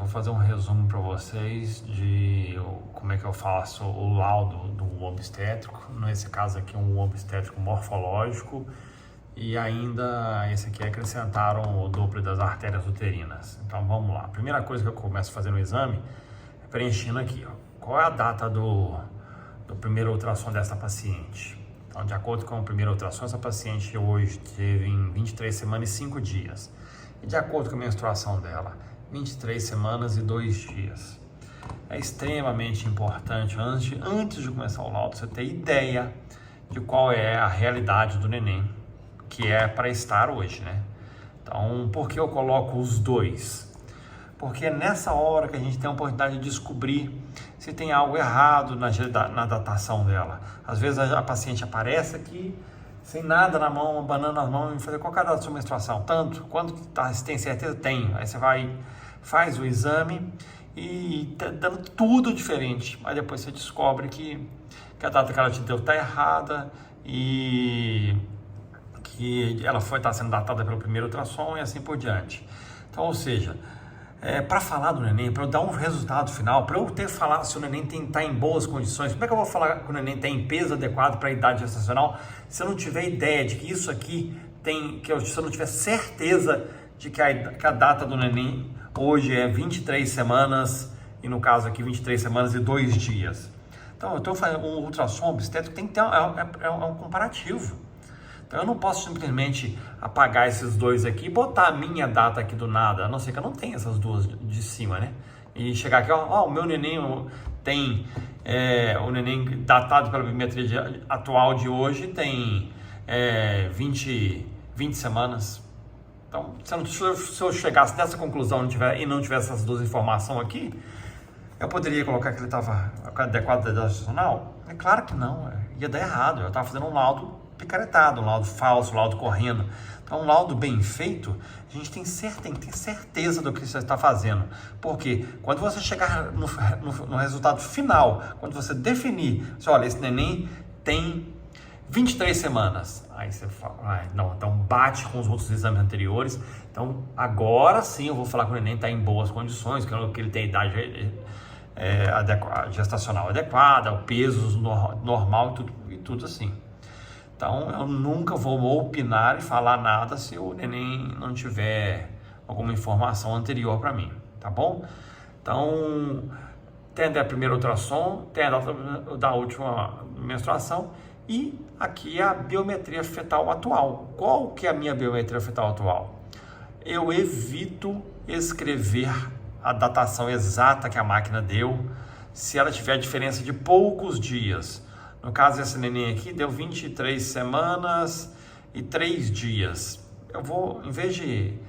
fazer um resumo para vocês de como é que eu faço o laudo do obstétrico. Nesse caso aqui um obstétrico morfológico e ainda esse aqui acrescentaram o Doppler das artérias uterinas. Então vamos lá. A primeira coisa que eu começo a fazer no exame é preenchendo aqui, ó, qual é a data do primeiro ultrassom dessa paciente. Então, de acordo com o primeiro ultrassom, essa paciente hoje teve em 23 semanas e 5 dias. E de acordo com a menstruação dela, 23 semanas e 2 dias. É extremamente importante, antes de começar o laudo, você ter ideia de qual é a realidade do neném, que é para estar hoje, né? Então, por que eu coloco os dois? Porque é nessa hora que a gente tem a oportunidade de descobrir se tem algo errado na datação dela. Às vezes a paciente aparece aqui, sem nada na mão, abanando as mãos, e fazer qual é a data da sua menstruação? Tanto, quando você tem certeza? Tenho. Aí você vai, faz o exame e tá dando tudo diferente. Aí depois você descobre que a data que ela te deu está errada e que ela está sendo datada pelo primeiro ultrassom e assim por diante. Então, ou seja, para falar do neném, para eu dar um resultado final, para eu ter falado se o neném está em boas condições, como é que eu vou falar que o neném tem peso adequado para a idade gestacional se eu não tiver ideia de que isso aqui tem, se eu não tiver certeza de que a data do neném hoje é 23 semanas e no caso aqui 23 semanas e 2 dias. Então eu estou fazendo um ultrassom obstétrico, tem que ter um comparativo. Então eu não posso simplesmente apagar esses dois aqui e botar a minha data aqui do nada, a não ser que eu não tenha essas duas de cima, né? E chegar aqui, ó, o meu neném tem, o neném datado pela biometria atual de hoje tem 20 semanas. Então, se eu chegasse nessa conclusão e não tivesse essas duas informações aqui, eu poderia colocar que ele estava adequado da idade gestacional? É claro que não, ia dar errado, eu estava fazendo um laudo picaretado, um laudo falso, um laudo correndo. Então, um laudo bem feito, a gente tem que ter certeza do que você está fazendo. Porque quando você chegar no resultado final, quando você definir, olha, esse neném tem 23 semanas. Aí você fala, não, então bate com os outros exames anteriores. Então, agora sim eu vou falar que o neném está em boas condições, que ele tem idade gestacional adequada, o peso normal e tudo assim. Então, eu nunca vou opinar e falar nada se o neném não tiver alguma informação anterior para mim, tá bom? Então, tem a primeira ultrassom, tem a data da última menstruação e aqui a biometria fetal atual. Qual que é a minha biometria fetal atual? Eu evito escrever a datação exata que a máquina deu se ela tiver diferença de poucos dias. No caso, esse neném aqui deu 23 semanas e 3 dias. Eu vou, em vez de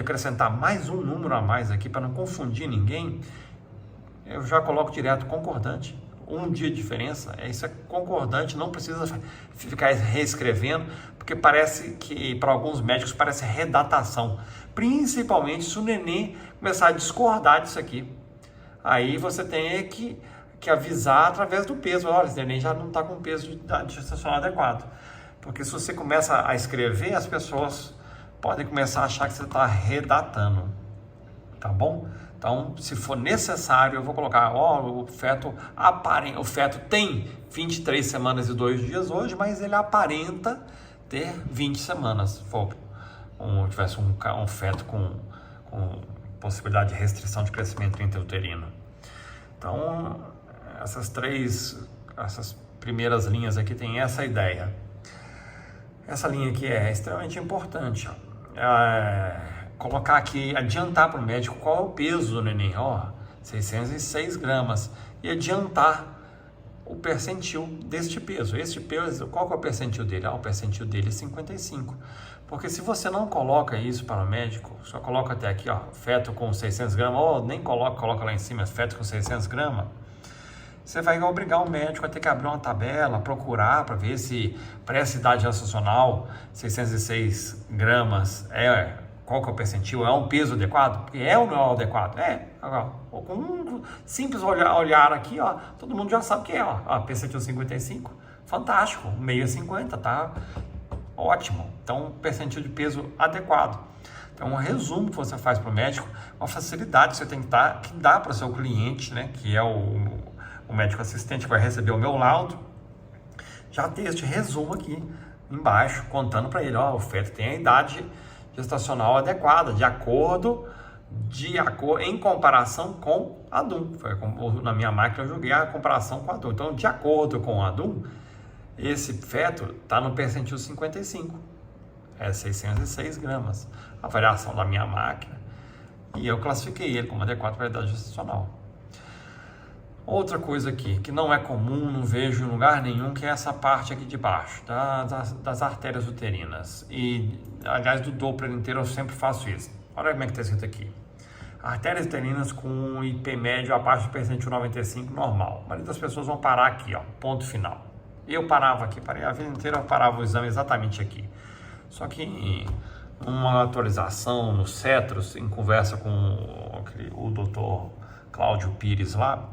acrescentar mais um número a mais aqui, para não confundir ninguém, eu já coloco direto concordante. Um dia de diferença, isso é concordante, não precisa ficar reescrevendo, porque parece que, para alguns médicos, parece redatação. Principalmente se o neném começar a discordar disso aqui. Aí você tem que avisar através do peso. Olha, esse neném já não está com peso gestacional adequado. Porque se você começa a escrever, as pessoas podem começar a achar que você está redatando. Tá bom? Então, se for necessário, eu vou colocar, o feto tem 23 semanas e 2 dias hoje, mas ele aparenta ter 20 semanas. Se for tivesse um feto com possibilidade de restrição de crescimento intrauterino. Então, essas primeiras linhas aqui tem essa ideia. Essa linha aqui é extremamente importante. Colocar aqui, adiantar para o médico qual é o peso do neném. 606 gramas. E adiantar o percentil deste peso. Este peso, qual que é o percentil dele? O percentil dele é 55. Porque se você não coloca isso para o médico, só coloca até aqui, feto com 600 gramas, nem coloca lá em cima, feto com 600 gramas, você vai obrigar o médico a ter que abrir uma tabela, procurar para ver se para essa idade gestacional, 606 gramas, qual que é o percentil? É um peso adequado? Porque é ou não é adequado? Com um simples olhar aqui, todo mundo já sabe que é, percentil 55, fantástico, meio 50, tá? Ótimo. Então, percentil de peso adequado. é um resumo que você faz para o médico, uma facilidade que você tem que dar para o seu cliente, né, que é o médico assistente que vai receber o meu laudo, já ter este resumo aqui embaixo, contando para ele, ó, o feto tem a idade gestacional adequada, em comparação com a DUM. Na minha máquina eu joguei a comparação com a DUM. Então, de acordo com a DUM, esse feto está no percentil 55, 606 gramas. A variação da minha máquina, e eu classifiquei ele como adequado para a idade gestacional. Outra coisa aqui, que não é comum, não vejo em lugar nenhum, que é essa parte aqui de baixo, das artérias uterinas. E, aliás, do Doppler inteiro eu sempre faço isso. Olha como é que está escrito aqui. Artérias uterinas com IP médio abaixo do percentil 95 normal. A maioria das pessoas vão parar aqui, ó, ponto final. Eu parava aqui, parei a vida inteira, eu parava o exame exatamente aqui. Só que uma atualização no Cetros, em conversa com o Dr. Cláudio Pires lá,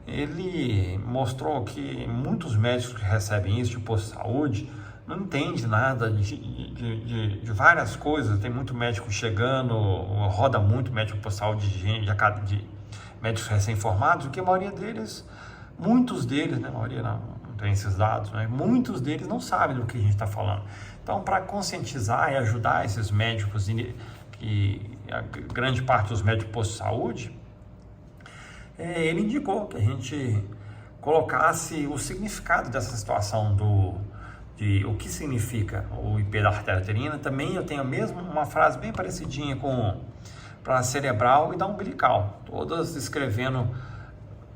ele mostrou que muitos médicos que recebem isso de posto de saúde não entendem nada de várias coisas. Tem muito médico chegando, roda muito médico posto de saúde de médicos recém-formados, porque a maioria deles, muitos deles, né, a maioria não tem esses dados, né, muitos deles não sabem do que a gente está falando. Então, para conscientizar e ajudar esses médicos, que a grande parte dos médicos posto de saúde, ele indicou que a gente colocasse o significado dessa situação de o que significa o IP da artéria uterina. Também eu tenho uma frase bem parecidinha para a cerebral e da umbilical, todas descrevendo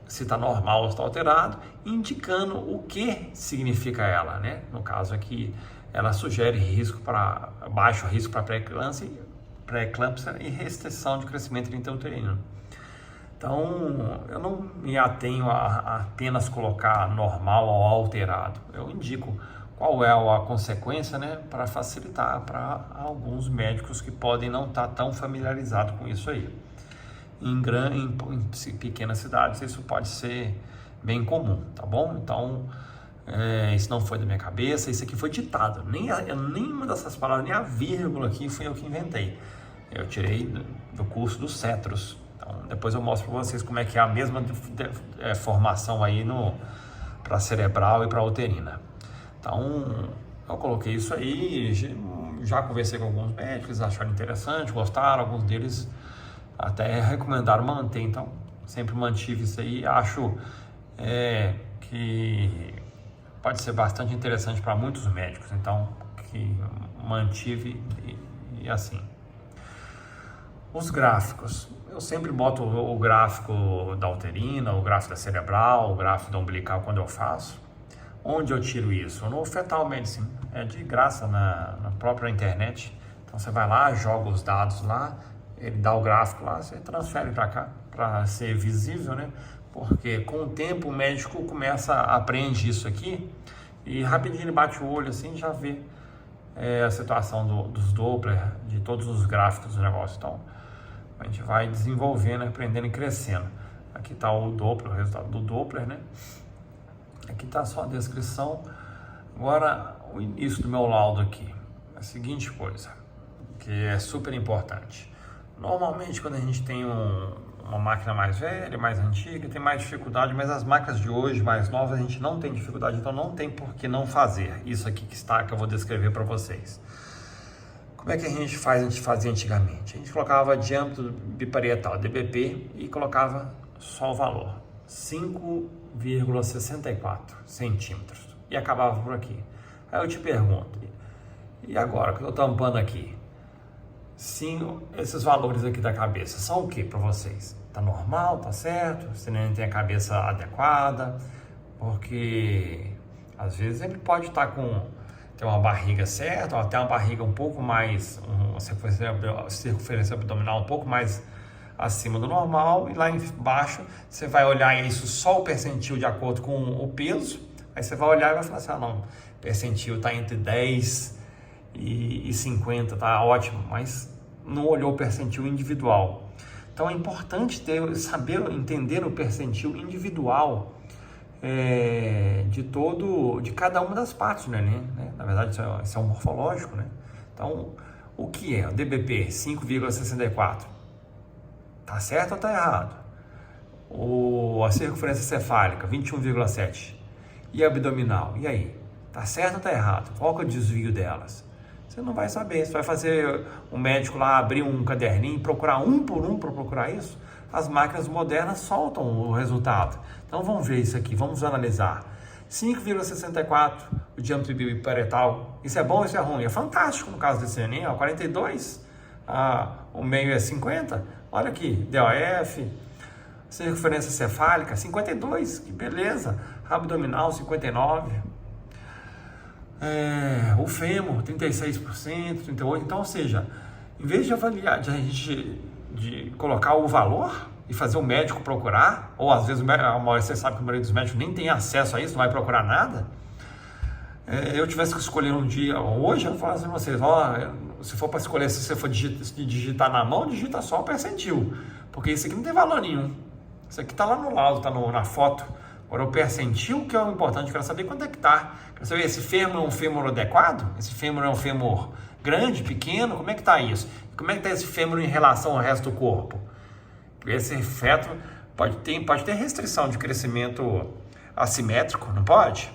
se está normal ou está alterado, indicando o que significa ela, né? No caso aqui, ela sugere baixo risco para pré-eclâmpsia e restrição de crescimento intrauterino. Então, eu não me atenho a apenas colocar normal ou alterado. Eu indico qual é a consequência, né, para facilitar para alguns médicos que podem não estar tão familiarizados com isso aí. Em pequenas cidades, isso pode ser bem comum, tá bom? Então, isso não foi da minha cabeça, isso aqui foi ditado. Nenhuma dessas palavras, nem a vírgula aqui, fui eu que inventei. Eu tirei do curso do Cetros. Então, depois eu mostro para vocês como é que é a mesma formação aí para cerebral e para uterina. Então, eu coloquei isso aí, já conversei com alguns médicos, acharam interessante, gostaram, alguns deles até recomendaram manter. Então, sempre mantive isso aí, acho que pode ser bastante interessante para muitos médicos, então, que mantive e assim. Os gráficos, eu sempre boto o gráfico da uterina, o gráfico da cerebral, o gráfico da umbilical quando eu faço. Onde eu tiro isso? No Fetal Medicine, é de graça na própria internet. Então você vai lá, joga os dados lá, ele dá o gráfico lá, você transfere para cá, para ser visível, né? Porque com o tempo o médico aprende isso aqui e rapidinho ele bate o olho assim e já vê a situação dos Doppler, de todos os gráficos do negócio. Então, a gente vai desenvolvendo, aprendendo e crescendo. Aqui está o Doppler, o resultado do Doppler, né? Aqui está só a descrição. Agora, o início do meu laudo aqui. A seguinte coisa, que é super importante. Normalmente, quando a gente tem uma máquina mais velha, mais antiga, tem mais dificuldade, mas as máquinas de hoje, mais novas, a gente não tem dificuldade, então não tem por que não fazer. Isso aqui que eu vou descrever para vocês. Como é que a gente fazia antigamente? A gente colocava diâmetro biparietal, DBP, e colocava só o valor, 5,64 centímetros, e acabava por aqui. Aí eu te pergunto, e agora que eu estou tampando aqui, esses valores aqui da cabeça são o que para vocês? Tá normal, tá certo? Você nem tem a cabeça adequada? Porque às vezes ele pode estar ter uma barriga certa, ou até uma barriga um pouco mais, uma circunferência abdominal um pouco mais acima do normal, e lá embaixo você vai olhar isso só o percentil de acordo com o peso. Aí você vai olhar e vai falar assim, não, o percentil está entre 10 e 50, tá ótimo, mas não olhou o percentil individual. Então é importante entender o percentil individual de cada uma das partes do neném, né? Na verdade isso é um morfológico, né? Então O que é? O DBP 5,64. Tá certo ou tá errado? A circunferência cefálica 21,7. E a abdominal? E aí? Tá certo ou tá errado? Qual que é o desvio delas? Você não vai saber. Você vai fazer o médico lá abrir um caderninho, procurar um por um para procurar isso. As máquinas modernas soltam o resultado. Então vamos ver isso aqui, vamos analisar. 5,64 o diâmetro biparietal. Isso é bom ou isso é ruim? É fantástico no caso desse neném, 42. O meio é 50. Olha aqui, DOF. Circunferência cefálica 52, que beleza. Abdominal 59. O fêmur 36%, 38%. Então, ou seja, em vez de avaliar, de colocar o valor e fazer o médico procurar, ou às vezes você sabe que a maioria dos médicos nem tem acesso a isso, não vai procurar nada. Eu tivesse que escolher um dia, hoje eu falo assim para vocês, se for para escolher, se você for digitar na mão, digita só o percentil, porque isso aqui não tem valor nenhum. Isso aqui está lá no laudo, está na foto. Agora o percentil que é o importante, eu quero saber quanto é que está. Quero saber, esse fêmur é um fêmur adequado? Esse fêmur é um fêmur grande, pequeno? Como é que está isso? Como é que está esse fêmur em relação ao resto do corpo? Esse feto pode ter restrição de crescimento assimétrico, não pode?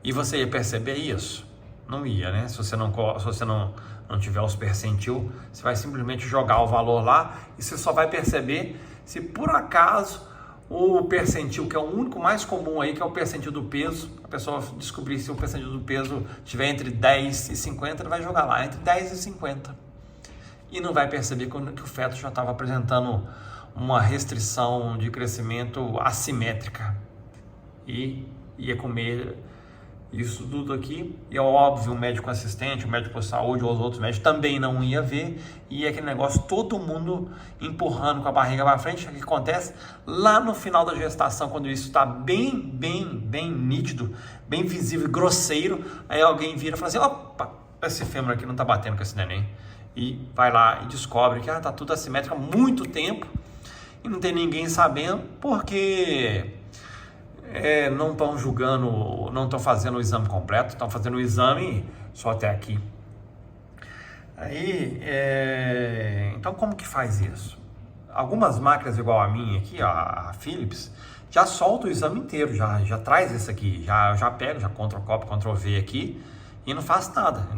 E você ia perceber isso? Não ia, né? Se você não tiver os percentil, você vai simplesmente jogar o valor lá e você só vai perceber se por acaso o percentil, que é o único mais comum aí, que é o percentil do peso, a pessoa descobrir se o percentil do peso estiver entre 10 e 50, ele vai jogar lá entre 10 e 50. E não vai perceber que o feto já estava apresentando uma restrição de crescimento assimétrica. E ia comer isso tudo aqui, e é óbvio, o médico assistente, o médico de saúde ou os outros médicos também não ia ver, e aquele negócio, todo mundo empurrando com a barriga para frente. O que acontece? Lá no final da gestação, quando isso está bem nítido, bem visível e grosseiro, aí alguém vira e fala assim, opa, esse fêmur aqui não está batendo com esse neném, e vai lá e descobre que está tudo assimétrico há muito tempo, e não tem ninguém sabendo, porque não estão julgando, não estão fazendo o exame completo, estão fazendo o exame só até aqui. Aí, então como que faz isso? Algumas máquinas igual a minha aqui, a Philips, já solta o exame inteiro, já traz isso aqui, já pega, já Ctrl+Copy, Ctrl+V aqui e não faz nada.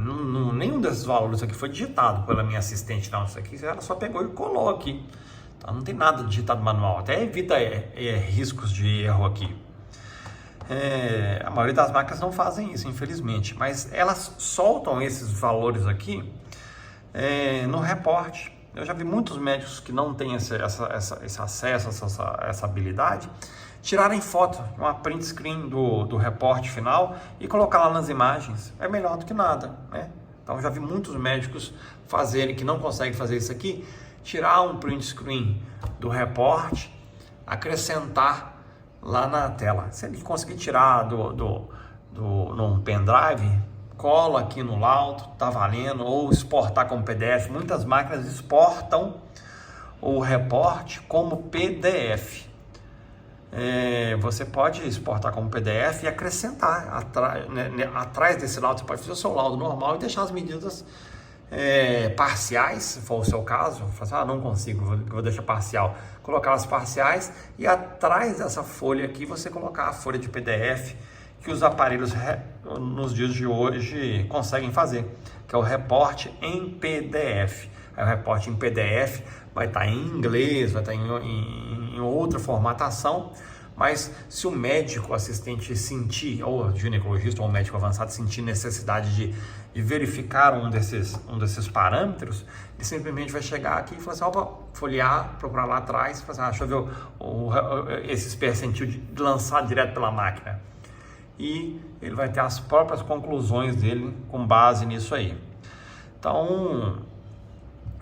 Nenhum desses valores aqui foi digitado pela minha assistente, não. Isso aqui ela só pegou e colou aqui. Então não tem nada digitado manual, até evita riscos de erro aqui. A maioria das máquinas não fazem isso, infelizmente, mas elas soltam esses valores aqui no reporte. Eu já vi muitos médicos que não têm esse acesso, essa habilidade, tirarem foto, uma print screen do reporte final e colocar lá nas imagens. É melhor do que nada, né? Então já vi muitos médicos fazerem, que não conseguem fazer isso aqui, tirar um print screen do reporte, acrescentar lá na tela. Se ele conseguir tirar num pendrive, cola aqui no laudo, tá valendo, ou exportar como PDF. Muitas máquinas exportam o reporte como PDF. Você pode exportar como PDF e acrescentar atrás desse laudo. Você pode fazer o seu laudo normal e deixar as medidas parciais, se for o seu caso. Falar, não consigo, vou deixar parcial. Colocar as parciais e atrás dessa folha aqui você colocar a folha de PDF que os aparelhos nos dias de hoje conseguem fazer, que é o reporte em PDF. Aí o reporte em PDF vai estar em inglês, vai estar em outra formatação, mas se o médico assistente sentir, ou o ginecologista ou o médico avançado sentir necessidade de verificar um desses parâmetros, ele simplesmente vai chegar aqui e falar assim, opa, folhear, procurar lá atrás, e falar assim, deixa eu ver esses percentil de lançar direto pela máquina. E ele vai ter as próprias conclusões dele com base nisso aí. Então,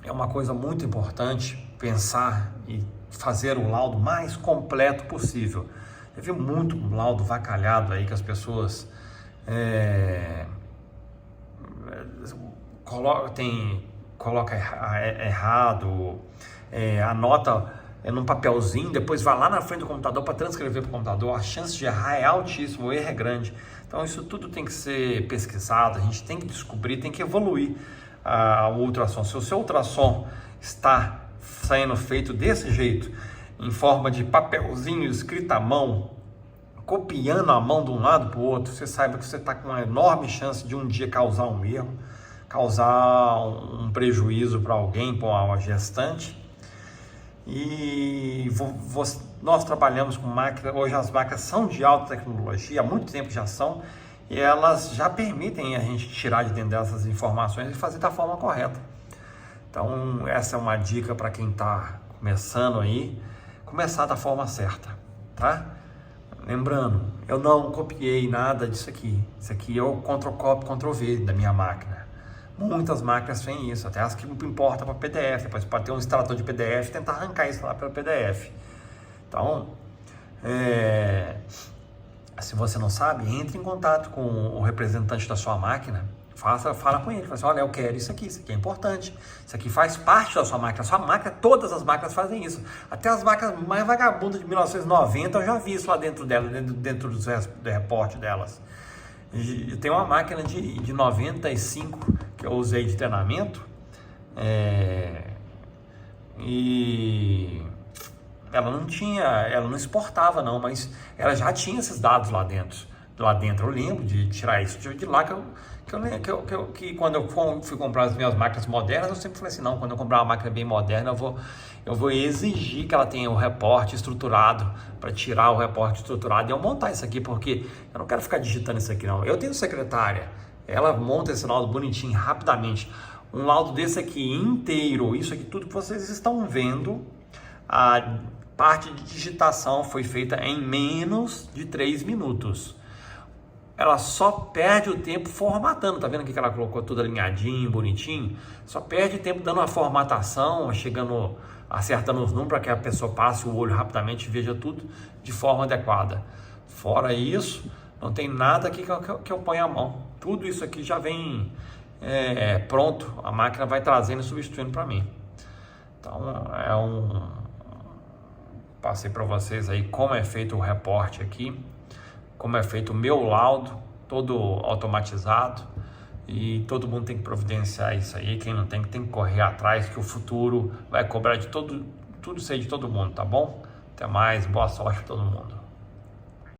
é uma coisa muito importante pensar e fazer o laudo mais completo possível. Eu vi muito laudo vacalhado aí que as pessoas coloca errado, anota num papelzinho, depois vai lá na frente do computador para transcrever para o computador. A chance de errar é altíssima, o erro é grande. Então isso tudo tem que ser pesquisado, a gente tem que descobrir, tem que evoluir o ultrassom. Se o seu ultrassom está sendo feito desse jeito, em forma de papelzinho escrito à mão, copiando a mão de um lado para o outro, você saiba que você está com uma enorme chance de um dia causar um erro, causar um prejuízo para alguém, para uma gestante. E nós trabalhamos com máquinas, hoje as máquinas são de alta tecnologia, há muito tempo já são, e elas já permitem a gente tirar de dentro dessas informações e fazer da forma correta. Então essa é uma dica para quem está começando aí, começar da forma certa, tá? Lembrando, eu não copiei nada disso aqui. Isso aqui é o Ctrl+Copy, Ctrl+V da minha máquina. Muitas máquinas têm isso, até as que importam para PDF. Depois pode ter um extrator de PDF e tentar arrancar isso lá pelo PDF. Então, se você não sabe, entre em contato com o representante da sua máquina. Fala com ele, fala assim, olha, eu quero isso aqui é importante, isso aqui faz parte da sua máquina, todas as máquinas fazem isso, até as máquinas mais vagabundas de 1990 eu já vi isso lá dentro dela, dentro do reporte delas. E tem uma máquina de 95 que eu usei de treinamento, e ela não exportava não, mas ela já tinha esses dados lá dentro. Eu lembro de tirar isso de lá, que quando eu fui comprar as minhas máquinas modernas, eu sempre falei assim, não, quando eu comprar uma máquina bem moderna, eu vou exigir que ela tenha o reporte estruturado, para tirar o reporte estruturado e eu montar isso aqui, porque eu não quero ficar digitando isso aqui não. Eu tenho secretária, ela monta esse laudo bonitinho, rapidamente. Um laudo desse aqui inteiro, isso aqui tudo que vocês estão vendo, a parte de digitação foi feita em menos de 3 minutos. Ela só perde o tempo formatando, tá vendo aqui que ela colocou tudo alinhadinho, bonitinho? Só perde tempo dando uma formatação, acertando os números para que a pessoa passe o olho rapidamente e veja tudo de forma adequada. Fora isso, não tem nada aqui que eu ponha a mão. Tudo isso aqui já vem pronto, a máquina vai trazendo e substituindo para mim. Então, passei para vocês aí como é feito o reporte aqui, como é feito o meu laudo, todo automatizado, e todo mundo tem que providenciar isso aí. Quem não tem que correr atrás, que o futuro vai cobrar de tudo isso aí de todo mundo, tá bom? Até mais, boa sorte para todo mundo.